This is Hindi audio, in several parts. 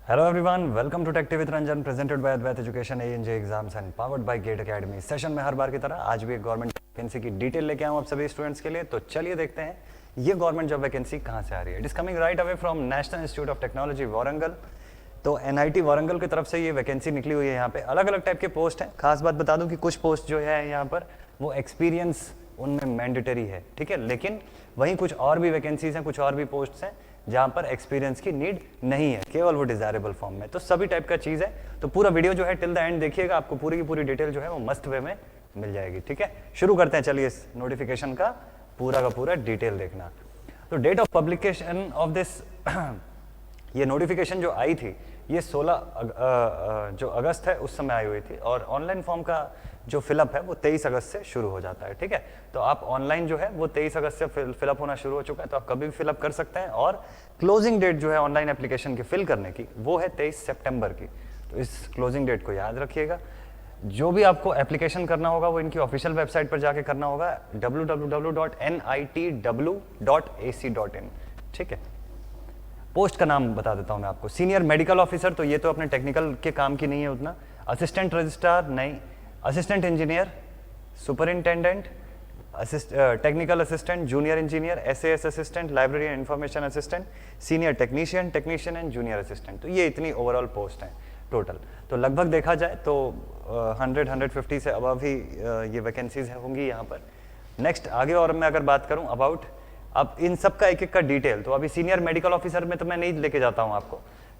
Hello everyone, welcome to Tech with Ranjan, presented by Advait Education, ANJ Exams and powered by Gate Academy. Session में हर बार की तरह आज भी एक गवर्नमेंट वैकेंसी की डिटेल लेके आऊँ आप सभी स्टूडेंट्स के लिए। तो चलिए देखते हैं ये गवर्नमेंट जॉब वैकेंसी कहाँ से आ रही है। It is coming right away from national institute of technology Warangal. तो NIT वारंगल की तरफ से ये वैकेंसी निकली हुई है। यहाँ पे अलग अलग टाइप के पोस्ट हैं। खास बात बता दूं कि कुछ पोस्ट जो है यहाँ पर वो एक्सपीरियंस उनमें मैंडेटरी है, ठीक है, लेकिन वहीं कुछ और भी वैकेंसीज हैं, कुछ और भी पोस्ट्स हैं जहाँ पर एक्सपीरियंस की नीड नहीं है, केवल वो डिजायरेबल फॉर्म में। तो सभी टाइप का चीज़ है। तो पूरा वीडियो जो है टिल द एंड देखिएगा, आपको पूरी की पूरी डिटेल जो है वो मस्त वे में मिल जाएगी, ठीक है। शुरू करते हैं, चलिए इस नोटिफिकेशन का पूरा डिटेल देखना। तो date of publication of this ये नोटिफिकेशन जो आई थी ये 16 जो अगस्त है उस समय आई हुई थी, और ऑनलाइन फॉर्म का जो फिलअप है वो 23 अगस्त से शुरू हो जाता है, ठीक है। तो आप ऑनलाइन जो है वो 23 अगस्त से फिलअप होना शुरू हो चुका है, तो आप कभी भी फिलअप कर सकते हैं। और क्लोजिंग डेट जो है ऑनलाइन एप्लीकेशन की फिल करने की वो है 23 सितंबर की। तो इस क्लोजिंग डेट को याद रखिएगा। जो भी आपको एप्लीकेशन करना होगा वो इनकी ऑफिशियल वेबसाइट पर जाके करना होगा, www.nitw.ac.in, ठीक है। पोस्ट का नाम बता देता हूं मैं आपको, सीनियर मेडिकल ऑफिसर, तो ये तो अपने टेक्निकल के काम की नहीं है उतना। असिस्टेंट रजिस्ट्रार नहीं, assistant engineer, superintendent, technical assistant, junior engineer, SAS assistant, library and information assistant, senior technician and junior assistant. तो ये इतनी ओवरऑल पोस्ट हैं टोटल। तो लगभग देखा जाए तो 100-150 से अबव ही ये वैकेंसीज होंगी यहाँ पर। नेक्स्ट आगे और मैं अगर बात करूँ अबाउट अब इन सब का एक एक का डिटेल, तो अभी सीनियर मेडिकल ऑफिसर में तो मैं नहीं लेके जाता हूँ आपको,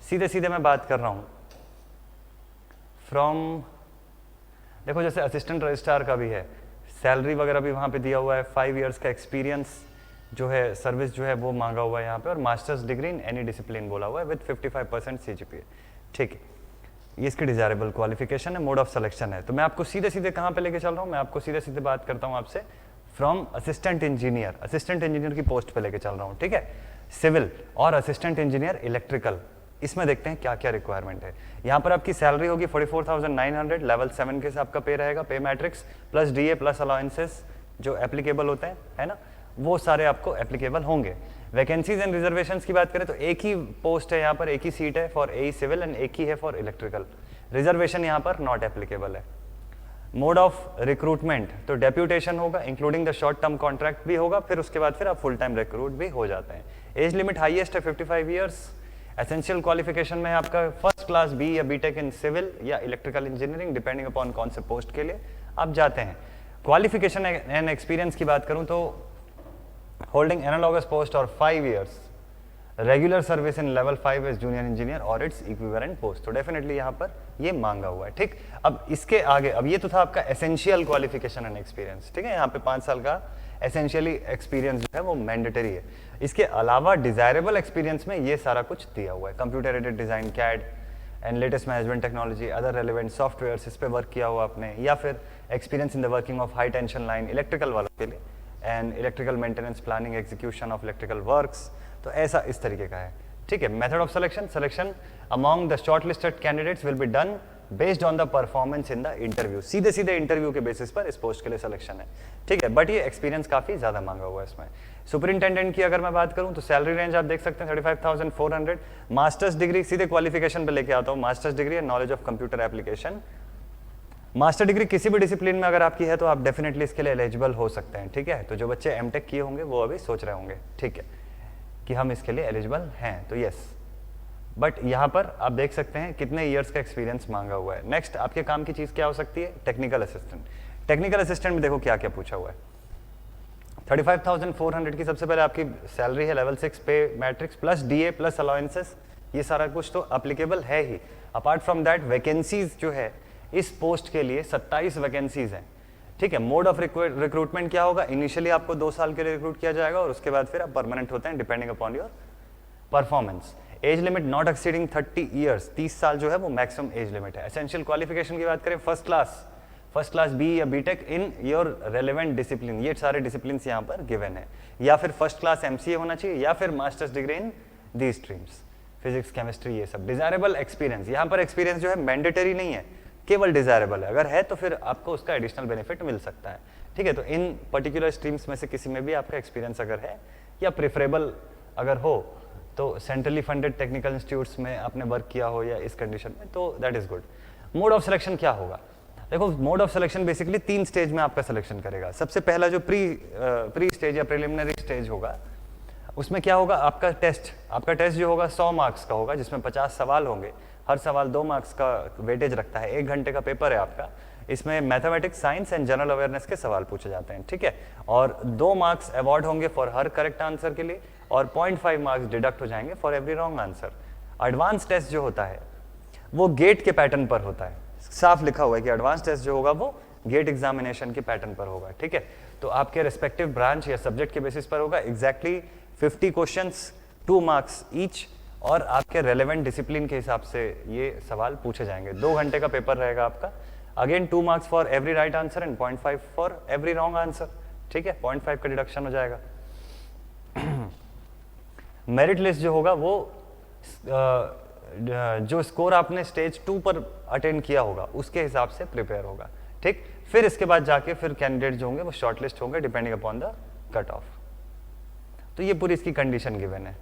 सीधे मैं बात कर रहा हूँ फ्रॉम, देखो जैसे असिस्टेंट रजिस्ट्रार का भी है, सैलरी वगैरह भी वहाँ पे दिया हुआ है, 5 इयर्स का एक्सपीरियंस जो है, सर्विस जो है वो मांगा हुआ है यहाँ पे, और masters degree in any discipline बोला हुआ है विद 55% CGPA, ठीक है। ये इसकी डिजायरेबल क्वालिफिकेशन है, मोड ऑफ सिलेक्शन है। तो मैं आपको सीधे कहाँ पे लेके चल रहा हूँ, मैं आपको सीधे बात करता हूँ आपसे फ्रॉम असिस्टेंट इंजीनियर की पोस्ट पे लेके चल रहा हूँ, ठीक है। सिविल और असिस्टेंट इंजीनियर इलेक्ट्रिकल, इसमें देखते हैं क्या क्या रिक्वायरमेंट है। यहाँ पर आपकी सैलरी होगी 44,900, लेवल 7 के साथ का पे रहेगा, पे matrix plus DA plus allowances जो एप्लीकेबल होते हैं, है ना, वो सारे आपको एप्लीकेबल होंगे। वैकेंसीज एंड रिजर्वेशंस की बात करें तो एक ही पोस्ट है यहाँ पर, एक ही सीट है फॉर AE सिविल एंड एक ही है फॉर इलेक्ट्रिकल। रिजर्वेशन यहाँ पर नॉट एप्लीकेबल है। मोड ऑफ रिक्रूटमेंट तो डेप्यूटेशन होगा, including the short term contract भी होगा, फिर उसके बाद फिर आप फुल टाइम रिक्रूट भी हो जाते हैं। एज लिमिट हाईएस्ट है 55 ईयर्स। एसेंशियल क्वालिफिकेशन में आपका फर्स्ट क्लास B या BTech इन सिविल या इलेक्ट्रिकल इंजीनियरिंग, डिपेंडिंग अपॉन कौन से पोस्ट के लिए आप जाते हैं। क्वालिफिकेशन एंड एक्सपीरियंस की बात करूं तो होल्डिंग एनालॉगस पोस्ट और 5 years regular service in level 5 as junior engineer और इट्स इक्विवेलेंट पोस्ट, तो डेफिनेटली यहाँ पर ये मांगा हुआ है, ठीक। अब इसके आगे, अब ये तो था आपका एसेंशियल क्वालिफिकेशन एंड एक्सपीरियंस, ठीक है। यहाँ पे 5 साल का एसेंशियली एक्सपीरियंस जो है वो मैंडेटरी है। इसके अलावा डिजायरेबल एक्सपीरियंस में ये सारा कुछ दिया हुआ है, computer aided design, CAD and latest management technology, other relevant software, इस पे वर्क किया हुआ आपने, या फिर experience in the working of high tension line electrical वालों के लिए, and electrical maintenance planning execution of electrical works, तो ऐसा इस तरीके का है, ठीक है। Method of selection among the shortlisted candidates will be done based on the performance in the interview, सीधे इंटरव्यू के बेसिस पर इस पोस्ट के लिए सिलेक्शन है, ठीक है। बट ये एक्सपीरियंस काफी ज्यादा मांगा हुआ है इसमें। सुपरिंटेंडेंट की अगर मैं बात करूं तो सैलरी रेंज आप देख सकते हैं 35,400। मास्टर्स डिग्री, सीधे क्वालिफिकेशन पे लेके आता हूं, masters degree and knowledge of computer application. Master degree किसी भी डिसिप्लिन में अगर आपकी है तो आप डेफिनेटली इसके लिए एलिजिबल हो सकते हैं, ठीक है। तो जो बच्चे M.Tech किए होंगे वो अभी सोच रहे होंगे, ठीक है, कि हम इसके लिए एलिजिबल हैं, तो यस। बट यहाँ पर आप देख सकते हैं कितने ईयर्स का एक्सपीरियंस मांगा हुआ है। नेक्स्ट आपके काम की चीज क्या हो सकती है, टेक्निकल असिस्टेंट। टेक्निकल असिस्टेंट में देखो क्या क्या पूछा हुआ है। 35,400 की सबसे पहले आपकी सैलरी है, लेवल 6 पे matrix plus DA plus allowances, ये सारा कुछ तो अप्लीकेबल है ही। अपार्ट फ्रॉम दैट वैकेंसीज जो है इस पोस्ट के लिए 27 वैकेंसीज हैं, ठीक है। मोड ऑफ रिक्रूटमेंट क्या होगा, इनिशियली आपको 2 साल के लिए रिक्रूट किया जाएगा और उसके बाद फिर आप परमानेंट होते हैं depending upon your performance. Age limit not exceeding 30 years, 30 साल जो है वो मैक्सिमम एज लिमिट है। एसेंशियल क्वालिफिकेशन की बात करें, फर्स्ट क्लास B या BTech in your relevant discipline, ये सारे डिसिप्लिन यहाँ पर गिवन है, या फिर फर्स्ट क्लास MCA होना चाहिए, या फिर masters degree in the streams, physics chemistry, ये सब। डिजायरेबल एक्सपीरियंस, यहाँ पर एक्सपीरियंस जो है मैंडेटरी नहीं है, केवल डिजायरेबल है। अगर है तो फिर आपको उसका एडिशनल बेनिफिट मिल सकता है, ठीक है। तो इन पर्टिकुलर स्ट्रीम्स में से किसी में भी आपका एक्सपीरियंस अगर है या प्रेफरेबल अगर हो तो सेंट्रली फंडेड टेक्निकल इंस्टीट्यूट्स में आपने वर्क किया हो या इस कंडीशन में, तो that is good. Mode of selection क्या होगा? देखो, mode of selection basically 3 stage में आपका सिलेक्शन करेगा। सबसे पहला जो प्री स्टेज या प्रिलिमिनरी स्टेज होगा, उसमें क्या होगा, आपका टेस्ट जो होगा 100 मार्क्स का होगा, जिसमें 50 सवाल होंगे। हर सवाल 2 मार्क्स का वेटेज रखता है। 1 घंटे का पेपर है आपका। इसमें mathematics, science and general awareness के सवाल पूछे जाते हैं, ठीक है। और 2 मार्क्स अवॉर्ड होंगे फॉर हर करेक्ट आंसर के लिए, और 0.5 मार्क्स डिडक्ट हो जाएंगे for every wrong answer. Advance test जो होता है वो गेट के पैटर्न पर होता है। साफ लिखा हुआ है कि एडवांस टेस्ट जो होगा वो गेट एग्जामिनेशन के पैटर्न पर होगा, ठीक है। तो आपके रेस्पेक्टिव ब्रांच या सब्जेक्ट के बेसिस पर होगा। एग्जैक्टली 50 क्वेश्चंस, 2 मार्क्स ईच, और आपके रेलेवेंट डिसिप्लिन के हिसाब से ये सवाल पूछे जाएंगे। 2 घंटे का पेपर रहेगा आपका। Again 2 marks for every right answer and 0.5 for every wrong answer, ठीक है। 0.5 का डिडक्शन हो जाएगा। मेरिट लिस्ट जो होगा वो जो स्कोर आपने स्टेज 2 पर अटेंड किया होगा उसके हिसाब से प्रिपेयर होगा, ठीक। फिर इसके बाद जाके फिर कैंडिडेट जो होंगे वो शॉर्टलिस्ट होंगे depending upon the cut off. तो ये पूरी इसकी कंडीशन गिवन है।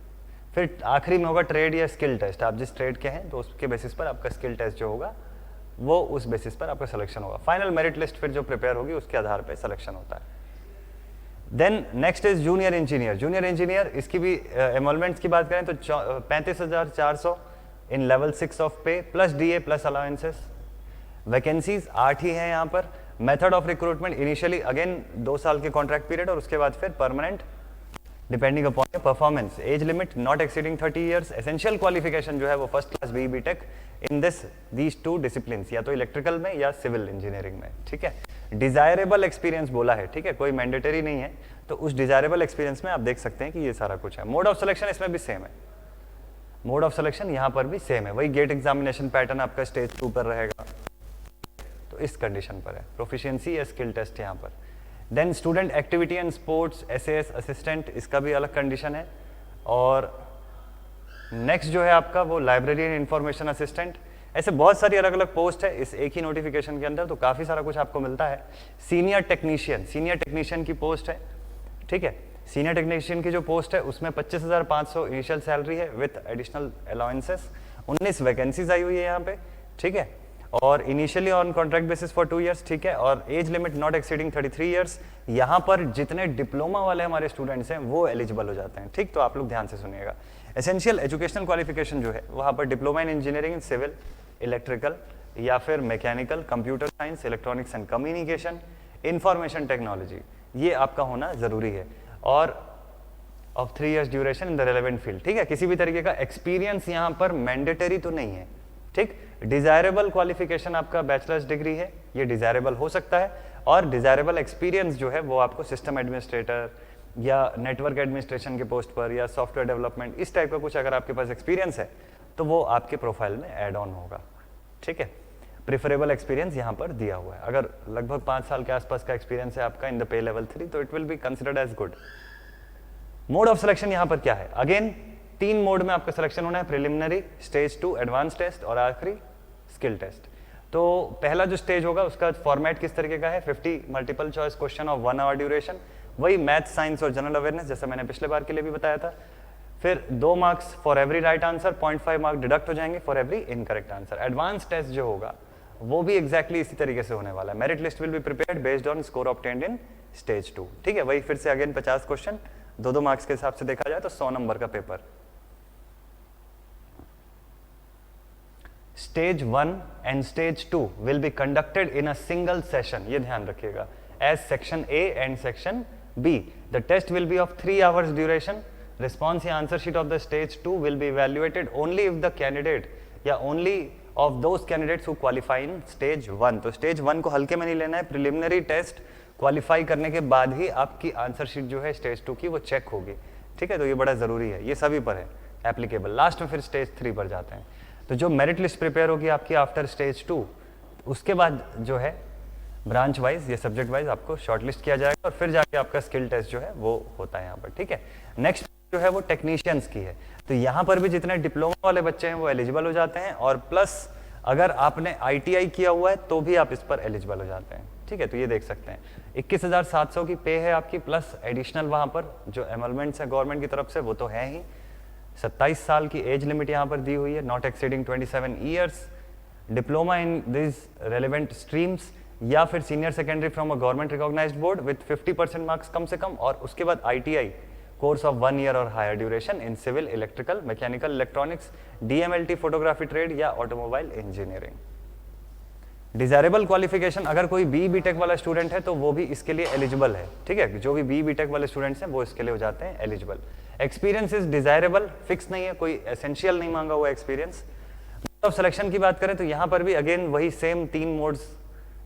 फिर आखिरी में होगा ट्रेड या स्किल टेस्ट। आप जिस ट्रेड के हैं तो उसके बेसिस पर आपका स्किल टेस्ट जो होगा वो उस बेसिस पर आपका सिलेक्शन होगा। फाइनल मेरिट लिस्ट फिर जो प्रिपेयर होगी उसके आधार पर सिलेक्शन होता है। Then next is junior engineer. Junior engineer, इसकी भी एनरोलमेंट्स की बात करें तो 35,400 in level 6 of pay plus DA plus allowances. Vacancies 8 ही हैं यहाँ पर। Method of recruitment initially again 2 साल के कॉन्ट्रैक्ट पीरियड, और उसके बाद फिर permanent depending upon your performance. Age limit not exceeding 30 years. Essential qualification जो है वो first class BE BTech in these 2 discipline, या तो इलेक्ट्रिकल में या सिविल इंजीनियरिंग में, ठीक है। डिजायरेबल एक्सपीरियंस बोला है, ठीक है, कोई मैंडेटरी नहीं है। तो उस डिजायरेबल एक्सपीरियंस में आप देख सकते हैं कि ये सारा कुछ है। मोड ऑफ सिलेक्शन इसमें भी सेम है। मोड ऑफ सिलेक्शन यहाँ पर भी सेम है। वही गेट एग्जामिनेशन पैटर्न आपका स्टेज 2 पर रहेगा, तो इस कंडीशन पर है। प्रोफिशिएंसी या स्किल टेस्ट यहाँ पर। Then student activity and sports SAS assistant, इसका भी अलग कंडीशन है। और नेक्स्ट जो है आपका वो लाइब्रेरी एंड इंफॉर्मेशन असिस्टेंट। ऐसे बहुत सारी अलग अलग पोस्ट है इस एक ही नोटिफिकेशन के अंदर, तो काफ़ी सारा कुछ आपको मिलता है। सीनियर टेक्नीशियन की पोस्ट है, ठीक है। सीनियर टेक्नीशियन की जो पोस्ट है उसमें 25,500 इनिशियल सैलरी है विथ एडिशनल अलाउंसेस। 19 वैकेंसीज आई हुई है यहाँ पे, ठीक है। और initially on contract basis for 2 years, ठीक है। और as limit not exceeding 33 years. यहाँ पर जितने डिप्लोमा वाले हमारे स्टूडेंट्स हैं वो एलिजिबल हो जाते हैं, ठीक। तो आप लोग ध्यान से सुनिएगा। एसेंशियल एजुकेशनल क्वालिफिकेशन जो है वहाँ पर diploma in engineering in civil, electrical या फिर mechanical, computer science, electronics and communication, information technology, ये आपका होना ज़रूरी है। और of 3 years duration in the relevant field, ठीक है। किसी भी तरीके का एक्सपीरियंस यहाँ पर मैंडेटरी तो नहीं है, ठीक। डिजायरेबल क्वालिफिकेशन आपका बैचलर्स डिग्री है, ये डिजायरेबल हो सकता है। और डिजायरेबल एक्सपीरियंस जो है वो आपको सिस्टम एडमिनिस्ट्रेटर या नेटवर्क एडमिनिस्ट्रेशन के पोस्ट पर या सॉफ्टवेयर डेवलपमेंट, इस टाइप का कुछ अगर आपके पास एक्सपीरियंस है तो वो आपके प्रोफाइल में ऐड ऑन होगा, ठीक है। प्रिफरेबल एक्सपीरियंस यहाँ पर दिया हुआ है। अगर लगभग 5 साल के आसपास का एक्सपीरियंस है आपका इन द पे लेवल 3 तो it will be considered as good. Mode of selection यहाँ पर क्या है? अगेन 3 मोड में आपका सिलेक्शन होना है। प्रिलिमिनरी, स्टेज 2 एडवांस टेस्ट और आखिरी स्किल टेस्ट। तो पहला जो स्टेज होगा उसका फॉर्मेट किस तरीके का है? 50 multiple choice question of 1 hour duration, वही मैथ, साइंस और जनरल अवेयरनेस जैसा मैंने पिछले बार के लिए भी बताया था। फिर 2 marks for every right answer, 0.5 mark deduct हो जाएंगे for every incorrect answer. Advance test जो होगा वो भी एग्जैक्टली इसी तरीके से होने वाला है। Merit list will be prepared based on score obtained in stage 2, ठीक है। वही फिर से अगेन 50 क्वेश्चन 2-2 मार्क्स के हिसाब से देखा जाए तो 100 नंबर का paper. Stage 1 and stage 2 will be conducted in a single session, ये ध्यान रखिएगा, as section A and section B. The test will be of 3 hours duration. Response या answer sheet of the stage 2 will be evaluated only if the candidate या only of those candidates who qualify in stage 1. तो stage 1 को हल्के में नहीं लेना है। प्रिलिमिनरी टेस्ट क्वालिफाई करने के बाद ही आपकी आंसर शीट जो है स्टेज 2 की वो चेक होगी, ठीक है। तो ये बड़ा ज़रूरी है, ये सभी पर है एप्लीकेबल। लास्ट में फिर स्टेज 3 पर जाते हैं। तो जो मेरिट लिस्ट प्रिपेयर होगी आपकी आफ्टर स्टेज 2, उसके बाद जो है ब्रांच वाइज या सब्जेक्ट वाइज आपको शॉर्टलिस्ट किया जाएगा और फिर जाके आपका स्किल टेस्ट जो है वो होता है यहाँ पर, ठीक है। नेक्स्ट जो है वो टेक्नीशियंस की है। तो यहाँ पर भी जितने डिप्लोमा वाले बच्चे हैं वो एलिजिबल हो जाते हैं, और प्लस अगर आपने ITI किया हुआ है तो भी आप इस पर एलिजिबल हो जाते हैं, ठीक है। तो ये देख सकते हैं 21,700 की पे है आपकी, प्लस एडिशनल वहाँ पर जो एनरोलमेंट्स है गवर्नमेंट की तरफ से वो तो है ही, 27 साल की एज लिमिट यहाँ पर दी हुई है, not exceeding 27 years, diploma in this relevant streams या फिर senior secondary from a government recognised board with 50% marks कम से कम, और उसके बाद ITI कोर्स ऑफ 1 ईयर और higher duration in civil, electrical, mechanical, electronics, DMLT photography trade या ऑटोमोबाइल इंजीनियरिंग। डिजायरेबल क्वालिफिकेशन, अगर कोई BE-BTech वाला स्टूडेंट है तो वो भी इसके लिए एलिजिबल है, ठीक है, जो भी BE-BTech वाले स्टूडेंट्स हैं वो इसके लिए हो जाते हैं eligible. Experience is desirable, fix नहीं है, कोई एसेंशियल नहीं मांगा हुआ एक्सपीरियंस। मोड ऑफ सिलेक्शन की बात करें तो यहाँ पर भी अगेन वही सेम 3 मोड्स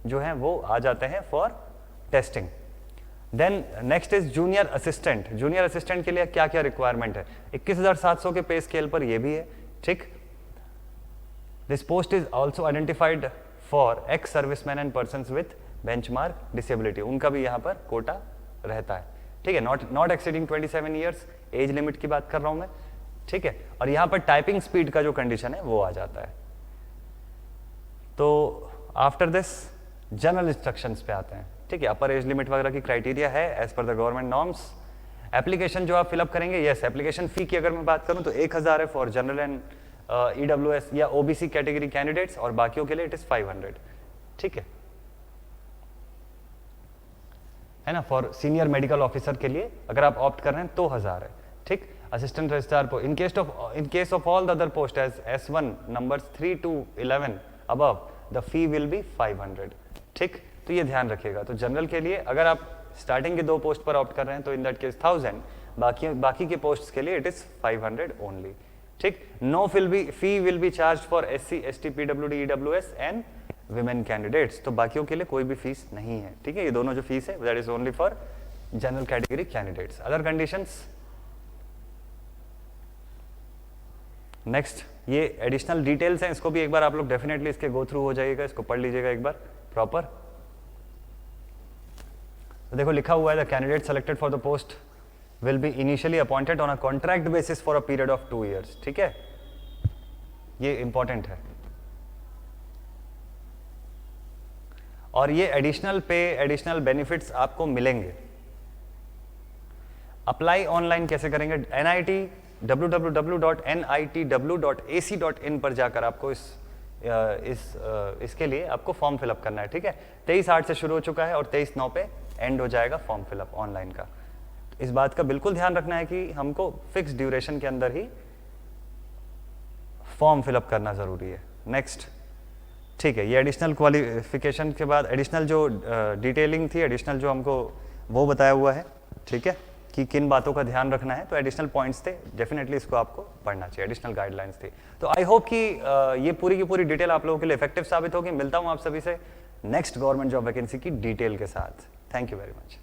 जो हैं वो आ जाते हैं for testing. Then next is junior assistant. Junior assistant के लिए क्या क्या रिक्वायरमेंट है, 21,700 के पे स्केल पर ये भी है, ठीक। This post is also identified for ex serviceman and persons with benchmark disability, उनका भी यहाँ पर कोटा रहता है, ठीक है। Not exceeding 27 years, age limit की बात कर रहा हूं मैं, ठीक है। और यहाँ पर टाइपिंग स्पीड का जो कंडीशन है वो आ जाता है। तो आफ्टर दिस जनरल इंस्ट्रक्शंस पे आते हैं, ठीक है। अपर एज लिमिट वगैरह की क्राइटेरिया है as per the government norms. Application जो आप फिलअप करेंगे, यस, एप्लीकेशन फी की अगर मैं बात करूं तो 1000 है फॉर जनरल एंड EWS या OBC कैटेगरी कैंडिडेट्स, और बाकियों के लिए इट इज 500, ठीक है ना। फॉर सीनियर मेडिकल ऑफिसर के लिए अगर आप ऑप्ट कर रहे हैं तो 1000 है, ठीक। असिस्टेंट रजिस्ट्रार को in case of all the other post as S1 numbers 3 to 11 above the fee will be 500, ठीक। तो ये ध्यान रखिएगा। तो जनरल के लिए अगर आप स्टार्टिंग के 2 पोस्ट पर ऑप्ट कर रहे हैं तो इन दैट केस 1000, बाकी के पोस्ट के लिए इट इज 500 ओनली, ठीक। No fee will be charge for SC, ST, PWD, EWS and women candidates. तो बाकियों के लिए कोई भी फीस नहीं है, ठीक है। ये दोनों जो फीस है that is only for general category candidates. Other conditions, next ये एडिशनल डिटेल्स हैं, इसको भी एक बार आप लोग डेफिनेटली इसके गो थ्रू हो जाइएगा, इसको पढ़ लीजिएगा एक बार प्रॉपर। तो देखो लिखा हुआ है the candidate selected for the post will be initially appointed on a contract basis for a period of 2 years, ठीक है। ये इंपॉर्टेंट है। और ये एडिशनल पे, एडिशनल बेनिफिट्स आपको मिलेंगे। अप्लाई ऑनलाइन कैसे करेंगे, NIT www.nitw.ac.in पर जाकर आपको इसके लिए आपको फॉर्म फिलअप करना है, ठीक है। 23/8 से शुरू हो चुका है और 23/9 पे एंड हो जाएगा फॉर्म फिलअप ऑनलाइन का। इस बात का बिल्कुल ध्यान रखना है कि हमको फिक्स ड्यूरेशन के अंदर ही फॉर्म फिलअप करना जरूरी है। नेक्स्ट, ठीक है, ये एडिशनल क्वालिफिकेशन के बाद एडिशनल जो डिटेलिंग थी, एडिशनल जो हमको वो बताया हुआ है, ठीक है, कि किन बातों का ध्यान रखना है। तो एडिशनल पॉइंट्स थे, डेफिनेटली इसको आपको पढ़ना चाहिए, एडिशनल गाइडलाइंस थी। तो आई होप कि ये पूरी की पूरी डिटेल आप लोगों के लिए इफेक्टिव साबित होगी। मिलता हूं आप सभी से नेक्स्ट गवर्नमेंट जॉब वैकेंसी की डिटेल के साथ। Thank you very much.